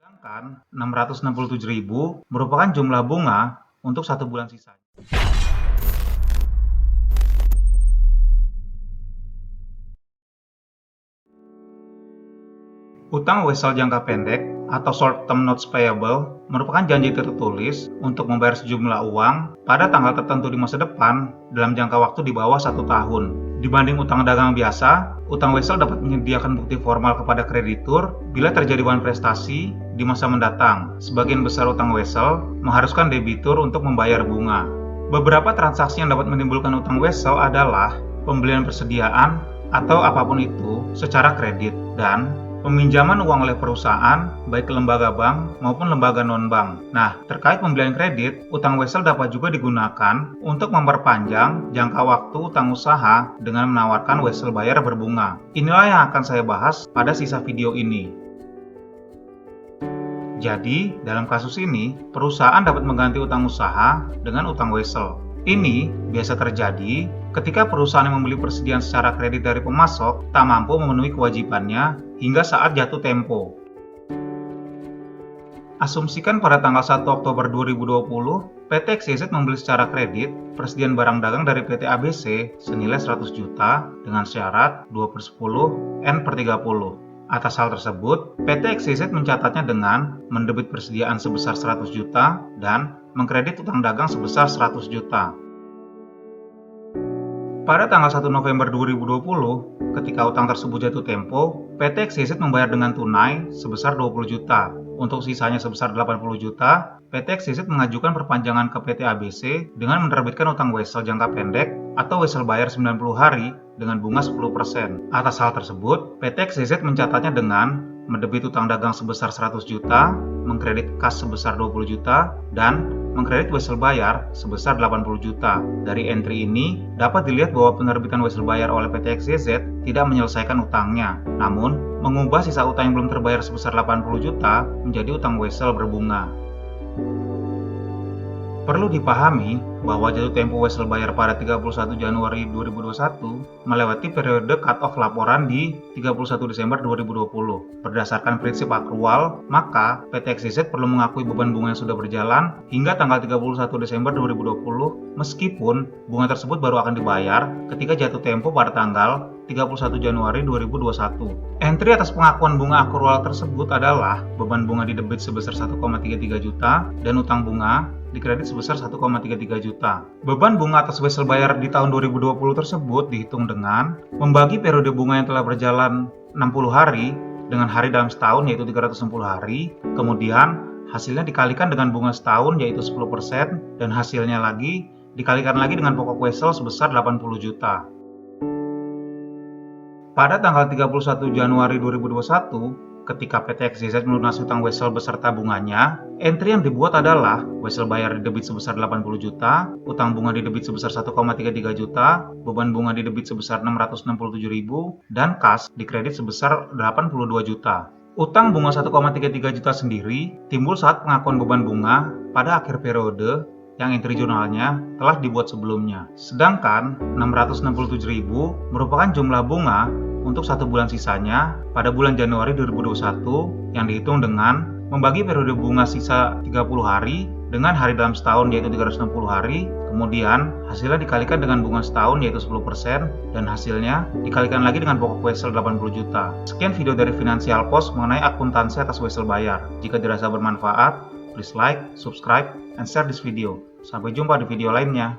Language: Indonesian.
Sedangkan 667.000 merupakan jumlah bunga untuk 1 bulan sisanya. Utang wesel jangka pendek atau short term notes payable merupakan janji tertulis untuk membayar sejumlah uang pada tanggal tertentu di masa depan dalam jangka waktu di bawah 1 tahun. Dibanding utang dagang biasa, utang wesel dapat menyediakan bukti formal kepada kreditur bila terjadi wan prestasi di masa mendatang. Sebagian besar utang wesel mengharuskan debitur untuk membayar bunga. Beberapa transaksi yang dapat menimbulkan utang wesel adalah pembelian persediaan atau apapun itu secara kredit dan peminjaman uang oleh perusahaan, baik lembaga bank maupun lembaga non-bank. Nah, terkait pembelian kredit, utang wesel dapat juga digunakan untuk memperpanjang jangka waktu utang usaha dengan menawarkan wesel bayar berbunga. Inilah yang akan saya bahas pada sisa video ini. Jadi, dalam kasus ini, perusahaan dapat mengganti utang usaha dengan utang wesel. Ini biasa terjadi ketika perusahaan yang membeli persediaan secara kredit dari pemasok tak mampu memenuhi kewajibannya hingga saat jatuh tempo. Asumsikan pada tanggal 1 Oktober 2020, PT XYZ membeli secara kredit persediaan barang dagang dari PT ABC senilai 100 juta dengan syarat 2/10 N/30. Atas hal tersebut, PT XYZ mencatatnya dengan mendebit persediaan sebesar 100 juta dan mengkredit utang dagang sebesar 100 juta. Pada tanggal 1 November 2020, ketika utang tersebut jatuh tempo, PT XYZ membayar dengan tunai sebesar 20 juta. Untuk sisanya sebesar 80 juta, PT XYZ mengajukan perpanjangan ke PT ABC dengan menerbitkan utang wesel jangka pendek atau wesel bayar 90 hari dengan bunga 10%. Atas hal tersebut, PT XYZ mencatatnya dengan mendebit utang dagang sebesar 100 juta, mengkredit kas sebesar 20 juta, dan mengkredit wesel bayar sebesar 80 juta. Dari entry ini, dapat dilihat bahwa penerbitan wesel bayar oleh PT XYZ tidak menyelesaikan utangnya, namun mengubah sisa utang yang belum terbayar sebesar 80 juta menjadi utang wesel berbunga. Perlu dipahami bahwa jatuh tempo wesel bayar pada 31 Januari 2021 melewati periode cut-off laporan di 31 Desember 2020. Berdasarkan prinsip akrual, maka PT XYZ perlu mengakui beban bunga yang sudah berjalan hingga tanggal 31 Desember 2020 meskipun bunga tersebut baru akan dibayar ketika jatuh tempo pada tanggal 31 Januari 2021. Entry atas pengakuan bunga akrual tersebut adalah beban bunga didebit sebesar 1,33 juta dan utang bunga dikredit sebesar 1,33 juta. Beban bunga atas wesel bayar di tahun 2020 tersebut dihitung dengan membagi periode bunga yang telah berjalan 60 hari dengan hari dalam setahun yaitu 360 hari, kemudian hasilnya dikalikan dengan bunga setahun yaitu 10% dan hasilnya lagi dikalikan lagi dengan pokok wesel sebesar 80 juta. Pada tanggal 31 Januari 2021, ketika PT XYZ melunasi utang wesel beserta bunganya, entry yang dibuat adalah wesel bayar didebit sebesar 80 juta, utang bunga didebit sebesar 1,33 juta, beban bunga didebit sebesar 667.000, dan kas dikredit sebesar 82 juta. Utang bunga 1,33 juta sendiri timbul saat pengakuan beban bunga pada akhir periode yang entry jurnalnya telah dibuat sebelumnya. Sedangkan 667.000 merupakan jumlah bunga untuk 1 bulan sisanya pada bulan Januari 2021 yang dihitung dengan membagi periode bunga sisa 30 hari dengan hari dalam setahun yaitu 360 hari, kemudian hasilnya dikalikan dengan bunga setahun yaitu 10% dan hasilnya dikalikan lagi dengan pokok wesel 80 juta. Sekian video dari Financial Post mengenai akuntansi atas wesel bayar. Jika dirasa bermanfaat, please like, subscribe, and share this video. Sampai jumpa di video lainnya.